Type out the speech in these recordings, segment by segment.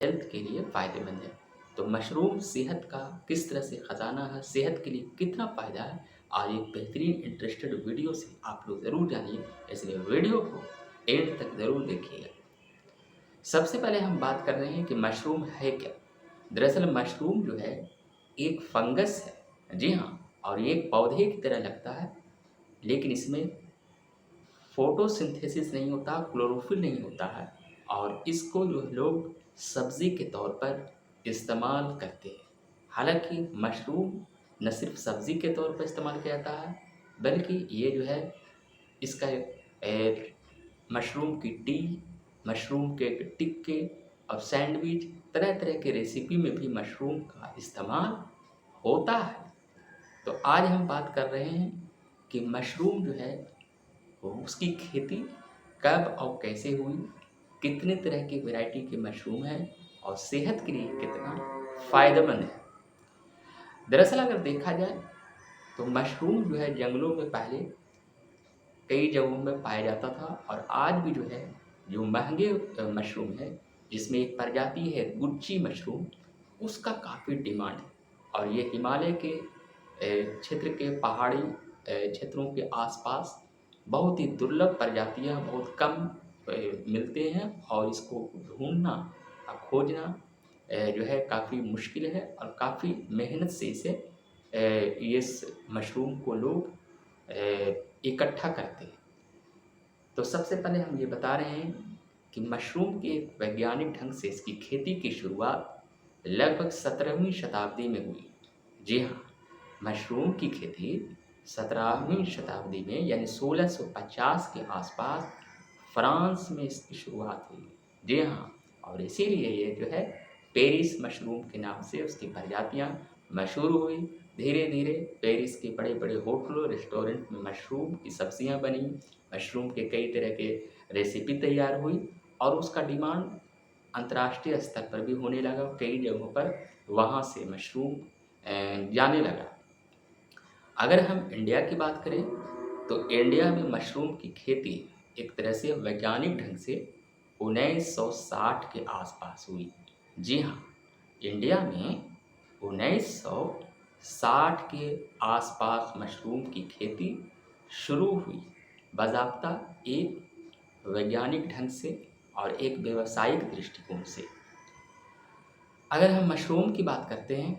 Health के लिए फ़ायदेमंद है। तो मशरूम सेहत का किस तरह से ख़जाना है, सेहत के लिए कितना फ़ायदा है, आज एक बेहतरीन इंटरेस्टेड वीडियो से आप लोग ज़रूर जानिए, इसलिए वीडियो को एंड तक ज़रूर देखिएगा। सबसे पहले हम बात कर रहे हैं कि मशरूम है क्या? दरअसल मशरूम जो है एक फंगस है। जी हाँ, और ये एक पौधे की तरह लगता है, लेकिन इसमें फोटोसिंथेसिस नहीं होता, क्लोरोफिल नहीं होता है, और इसको जो लोग सब्ज़ी के तौर पर इस्तेमाल करते हैं। हालाँकि मशरूम न सिर्फ़ सब्ज़ी के तौर पर इस्तेमाल किया जाता है, बल्कि ये जो है इसका मशरूम की टी, मशरूम के टिक्के और सैंडविच, तरह-तरह के रेसिपी में भी मशरूम का इस्तेमाल होता है। तो आज हम बात कर रहे हैं कि मशरूम जो है वो उसकी खेती कब और कैसे हुई, कितने तरह की वैरायटी के मशरूम हैं और सेहत के लिए कितना फ़ायदेमंद है। दरअसल अगर देखा जाए तो मशरूम जो है जंगलों में पहले कई जगहों में पाया जाता था, और आज भी जो है जो महँगे मशरूम है, जिसमें एक प्रजाति है गुच्ची मशरूम, उसका काफ़ी डिमांड है। और ये हिमालय के क्षेत्र के पहाड़ी क्षेत्रों के आसपास बहुत ही दुर्लभ प्रजातियाँ बहुत कम मिलते हैं, और इसको ढूँढना खोजना जो है काफ़ी मुश्किल है, और काफ़ी मेहनत से इस मशरूम को लोग इकट्ठा करते हैं। तो सबसे पहले हम ये बता रहे हैं कि मशरूम की एक वैज्ञानिक ढंग से इसकी खेती की शुरुआत लगभग 17वीं शताब्दी में हुई। जी हाँ, मशरूम की खेती 17वीं शताब्दी में यानी 1650 के आसपास फ्रांस में इसकी शुरुआत हुई। जी हाँ, और इसीलिए ये जो है पेरिस मशरूम के नाम से उसकी प्रजातियाँ मशहूर हुई। धीरे-धीरे पेरिस के बड़े-बड़े होटलों, रेस्टोरेंट में मशरूम की सब्जियाँ बनी, मशरूम के कई तरह के रेसिपी तैयार हुई, और उसका डिमांड अंतर्राष्ट्रीय स्तर पर भी होने लगा। कई जगहों पर वहाँ से मशरूम जाने लगा। अगर हम इंडिया की बात करें तो इंडिया में मशरूम की खेती एक तरह से वैज्ञानिक ढंग से 1960 के आसपास हुई। जी हाँ, इंडिया में 1960 के आसपास मशरूम की खेती शुरू हुई, बाज़ाब्ता एक वैज्ञानिक ढंग से और एक व्यावसायिक दृष्टिकोण से। अगर हम मशरूम की बात करते हैं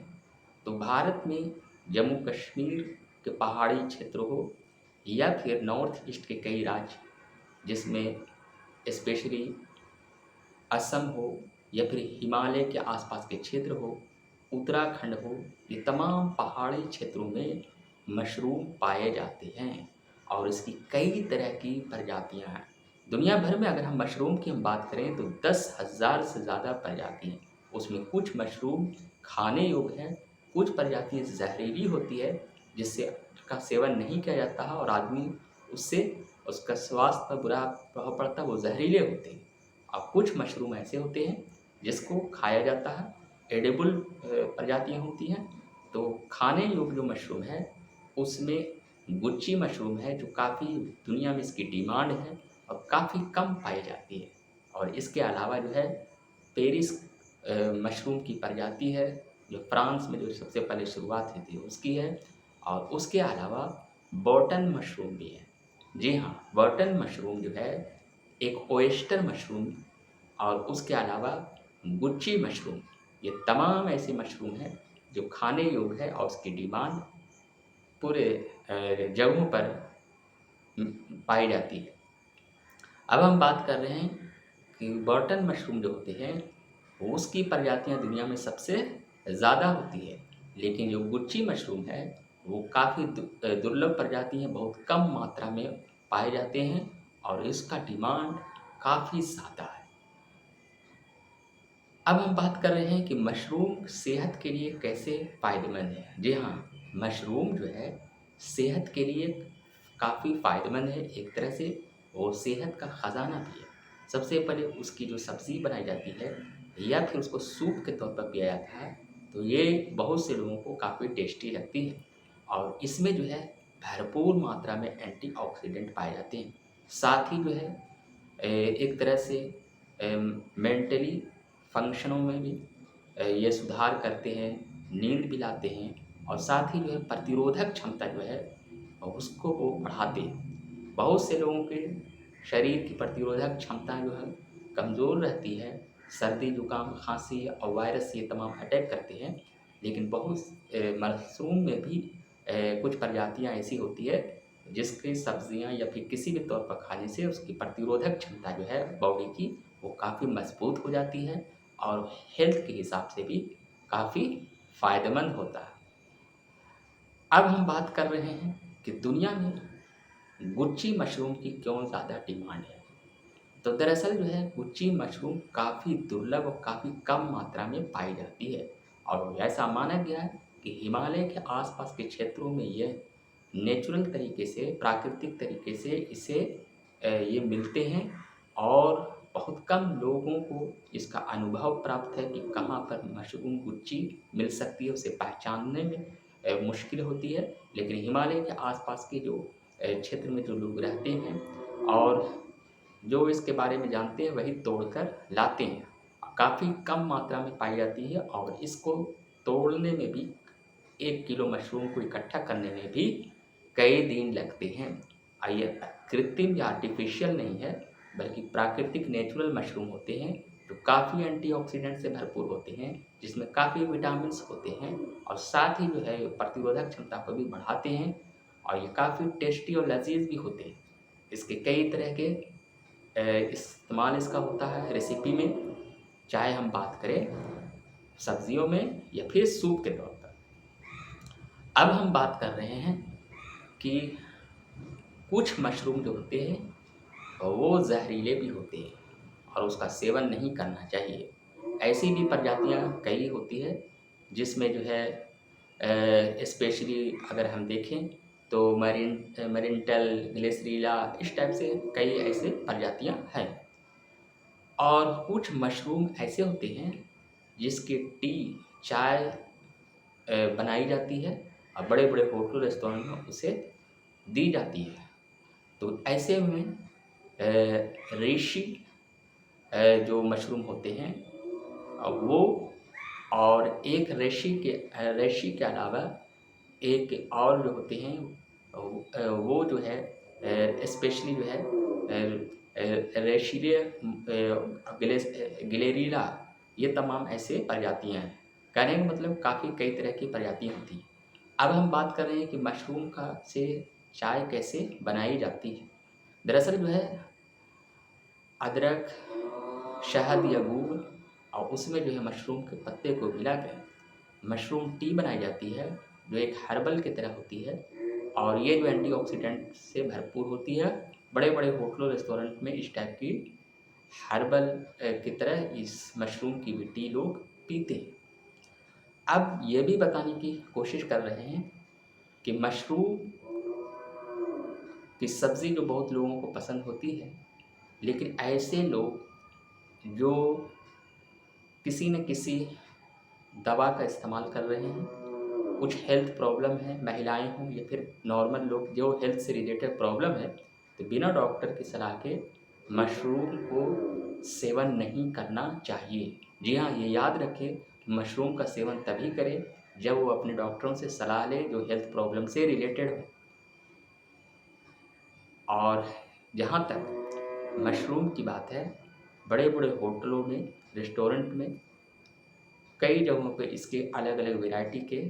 तो भारत में जम्मू कश्मीर के पहाड़ी क्षेत्र हो या फिर नॉर्थ ईस्ट के कई राज्य, जिसमें स्पेशली असम हो या फिर हिमालय के आसपास के क्षेत्र हो, उत्तराखंड हो, ये तमाम पहाड़ी क्षेत्रों में मशरूम पाए जाते हैं, और इसकी कई तरह की प्रजातियां हैं। दुनिया भर में अगर हम मशरूम की हम बात करें तो 10,000 से ज़्यादा प्रजाति हैं। उसमें कुछ मशरूम खाने योग्य हैं, कुछ प्रजातियाँ जहरीली होती है, जिससे का सेवन नहीं किया जाता है और आदमी उससे उसका स्वास्थ्य पर बुरा प्रभाव पड़ता है, वो जहरीले होते हैं। और कुछ मशरूम ऐसे होते हैं जिसको खाया जाता है, एडिबल प्रजातियाँ होती हैं। तो खाने योग्य जो मशरूम है उसमें गुच्ची मशरूम है, जो काफ़ी दुनिया में इसकी डिमांड है और काफ़ी कम पाई जाती है। और इसके अलावा जो है पेरिस मशरूम की प्रजाति है, जो फ्रांस में जो सबसे पहले शुरुआत हुई थी उसकी है, और उसके अलावा बॉटन मशरूम भी है। जी हाँ, बॉटन मशरूम जो है एक ओयस्टर मशरूम, और उसके अलावा गुच्ची मशरूम, ये तमाम ऐसे मशरूम हैं जो खाने योग्य है, और उसकी डिमांड पूरे जगहों पर पाई जाती है। अब हम बात कर रहे हैं कि बॉटन मशरूम जो होते हैं वो उसकी प्रजातियां दुनिया में सबसे ज़्यादा होती है, लेकिन जो गुच्ची मशरूम है वो काफ़ी दुर्लभ प्रजाति है, बहुत कम मात्रा में पाए जाते हैं, और इसका डिमांड काफ़ी ज़्यादा है। अब हम बात कर रहे हैं कि मशरूम सेहत के लिए कैसे फ़ायदेमंद है। जी हाँ, मशरूम जो है सेहत के लिए काफ़ी फ़ायदेमंद है। एक तरह से वो सेहत का ख़ज़ाना भी है। सबसे पहले उसकी जो सब्ज़ी बनाई जाती है या फिर उसको सूप के तौर पर पिया जाता है, तो ये बहुत से लोगों को काफ़ी टेस्टी लगती है, और इसमें जो है भरपूर मात्रा में एंटीऑक्सीडेंट पाए जाते हैं। साथ ही जो है एक तरह से मेंटली फंक्शनों में भी ये सुधार करते हैं, नींद भी लाते हैं और साथ ही जो है प्रतिरोधक क्षमता जो है उसको वो बढ़ाते हैं। बहुत से लोगों के शरीर की प्रतिरोधक क्षमता जो है कमज़ोर रहती है, सर्दी जुकाम खांसी और वायरस ये तमाम अटैक करते हैं। लेकिन बहुत मशरूम में भी कुछ प्रजातियां ऐसी होती है जिसकी सब्जियां या फिर किसी भी तौर पर खाने से उसकी प्रतिरोधक क्षमता जो है बॉडी की वो काफ़ी मजबूत हो जाती है और हेल्थ के हिसाब से भी काफ़ी फ़ायदेमंद होता है। अब हम बात कर रहे हैं कि दुनिया में गुच्ची मशरूम की क्यों ज़्यादा डिमांड है। तो दरअसल जो है गुच्ची मशरूम काफ़ी दुर्लभ और काफ़ी कम मात्रा में पाई जाती है और ऐसा माना गया है कि हिमालय के आसपास के क्षेत्रों में यह नेचुरल तरीके से प्राकृतिक तरीके से इसे ये मिलते हैं और बहुत कम लोगों को इसका अनुभव प्राप्त है कि कहाँ पर मशरूम गुच्ची मिल सकती है, उसे पहचानने में मुश्किल होती है। लेकिन हिमालय के आसपास के जो क्षेत्र में जो लोग रहते हैं और जो इसके बारे में जानते हैं वही तोड़कर लाते हैं। काफ़ी कम मात्रा में पाई जाती है और इसको तोड़ने में भी 1 किलो मशरूम को इकट्ठा करने में भी कई दिन लगते हैं। ये कृत्रिम या आर्टिफिशियल नहीं है बल्कि प्राकृतिक नेचुरल मशरूम होते हैं जो काफ़ी एंटीऑक्सीडेंट से भरपूर होते हैं, जिसमें काफ़ी विटामिन्स होते हैं और साथ ही जो है प्रतिरोधक क्षमता को भी बढ़ाते हैं और ये काफ़ी टेस्टी और लजीज भी होते हैं। इसके कई तरह के इस्तेमाल इसका होता है रेसिपी में, चाहे हम बात करें सब्जियों में या फिर सूप के तौर पर। अब हम बात कर रहे हैं कि कुछ मशरूम जो होते हैं वो जहरीले भी होते हैं और उसका सेवन नहीं करना चाहिए। ऐसी भी प्रजातियां कई होती है जिसमें जो है स्पेशली अगर हम देखें तो मरिंटल ग्लेसरीला इस टाइप से कई ऐसे प्रजातियां हैं। और कुछ मशरूम ऐसे होते हैं जिसकी टी चाय बनाई जाती है और बड़े बड़े होटल रेस्टोरेंट में उसे दी जाती है। तो ऐसे में रेशी जो मशरूम होते हैं वो और एक रेशी के अलावा एक और जो होते हैं वो जो है स्पेशली जो है रेशिलिया गिलेरिला, ये तमाम ऐसे प्रजातियां हैं। कहने का मतलब काफ़ी कई तरह की प्रजातियां होती हैं। अब हम बात कर रहे हैं कि मशरूम का से चाय कैसे बनाई जाती है। दरअसल जो है अदरक, शहद या गुड़ और उसमें जो है मशरूम के पत्ते को मिलाकर मशरूम टी बनाई जाती है जो एक हर्बल की तरह होती है और ये जो एंटीऑक्सीडेंट से भरपूर होती है। बड़े बड़े होटलों रेस्टोरेंट में इस टाइप की हर्बल की तरह इस मशरूम की भी टी लोग पीते हैं। अब ये भी बताने की कोशिश कर रहे हैं कि मशरूम की सब्ज़ी जो बहुत लोगों को पसंद होती है, लेकिन ऐसे लोग जो किसी न किसी दवा का इस्तेमाल कर रहे हैं, कुछ हेल्थ प्रॉब्लम है, महिलाएं हों या फिर नॉर्मल लोग जो हेल्थ से रिलेटेड प्रॉब्लम है, तो बिना डॉक्टर की सलाह के मशरूम को सेवन नहीं करना चाहिए। जी हाँ, ये याद रखें कि मशरूम का सेवन तभी करें जब वो अपने डॉक्टरों से सलाह लें जो हेल्थ प्रॉब्लम से रिलेटेड हो। और जहाँ तक मशरूम की बात है, बड़े बड़े होटलों में, रेस्टोरेंट में कई जगहों पे इसके अलग अलग वैरायटी के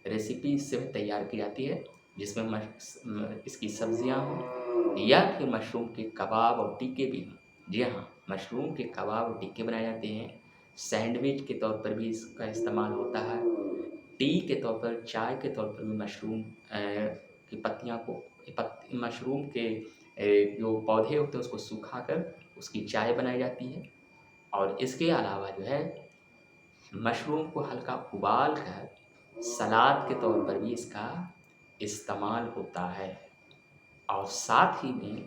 रेसिपी इससे तैयार की जाती है जिसमें इसकी सब्जियां हों या फिर मशरूम के कबाब और टिक्के भी हों। जी हाँ, मशरूम के कबाब और टिक्के बनाए जाते हैं। सैंडविच के तौर पर भी इसका इस्तेमाल होता है। टी के तौर पर, चाय के तौर पर भी मशरूम की पत्तियां को मशरूम के जो पौधे होते हैं उसको सुखाकर उसकी चाय बनाई जाती है। और इसके अलावा जो है मशरूम को हल्का उबाल कर सलाद के तौर पर भी इसका इस्तेमाल होता है। और साथ ही में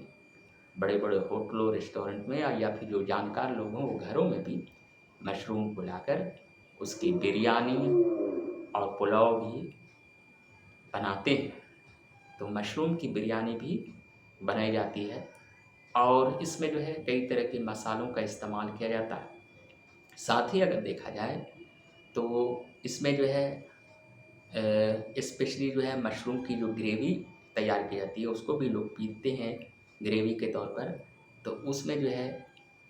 बड़े बड़े होटलों रेस्टोरेंट में या फिर जो जानकार लोग हों वो घरों में भी मशरूम को लाकर उसकी बिरयानी और पुलाव भी बनाते हैं। तो मशरूम की बिरयानी भी बनाई जाती है और इसमें जो है कई तरह के मसालों का इस्तेमाल किया जाता है। साथ ही अगर देखा जाए तो इसमें जो है स्पेशली जो है मशरूम की जो ग्रेवी तैयार की जाती है उसको भी लोग पीते हैं ग्रेवी के तौर पर। तो उसमें जो है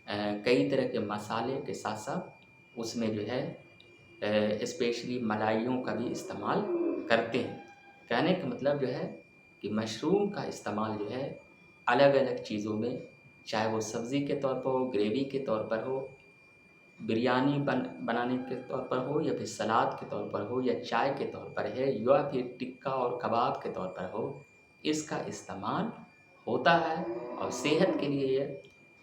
कई तरह के मसाले के साथ साथ उसमें जो है स्पेशली मलाइयों का भी इस्तेमाल करते हैं। कहने का मतलब जो है कि मशरूम का इस्तेमाल जो है अलग अलग चीज़ों में, चाहे वो सब्ज़ी के तौर पर हो, ग्रेवी के तौर पर हो, बिरयानी बनाने के तौर पर हो, या फिर सलाद के तौर पर हो, या चाय के तौर पर है, या फिर टिक्का और कबाब के तौर पर हो, इसका इस्तेमाल होता है। और सेहत के लिए ये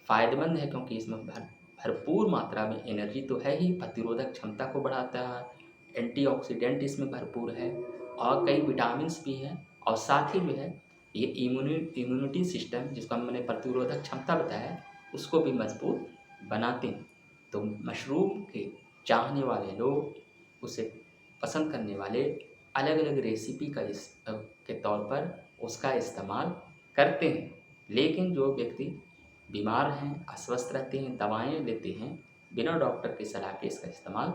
फ़ायदेमंद है क्योंकि इसमें भरपूर मात्रा में एनर्जी तो है ही, प्रतिरोधक क्षमता को बढ़ाता है, एंटीऑक्सीडेंट इसमें भरपूर है और कई विटामिन्स भी हैं। और साथ ही जो है ये इम्यूनिटी सिस्टम, जिसको मैंने प्रतिरोधक क्षमता बताया, उसको भी मजबूत बनाते हैं। तो मशरूम के चाहने वाले लोग, उसे पसंद करने वाले अलग अलग रेसिपी का के तौर पर उसका इस्तेमाल करते हैं। लेकिन जो व्यक्ति बीमार हैं, अस्वस्थ रहते हैं, दवाएं लेते हैं, बिना डॉक्टर की सलाह के इसका इस्तेमाल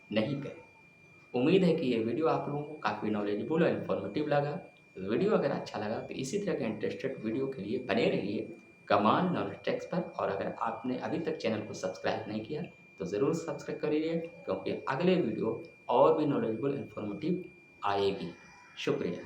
नहीं करें। उम्मीद है कि ये वीडियो आप लोगों को काफ़ी नॉलेजेबल और इन्फॉर्मेटिव लगा। वीडियो अगर अच्छा लगा तो इसी तरह के इंटरेस्टेड वीडियो के लिए बने रहिए कमांड नॉलेज टेक्स पर। और अगर आपने अभी तक चैनल को सब्सक्राइब नहीं किया तो ज़रूर सब्सक्राइब कर लीजिए, क्योंकि अगले वीडियो और भी नॉलेजेबल इन्फॉर्मेटिव आएगी। शुक्रिया।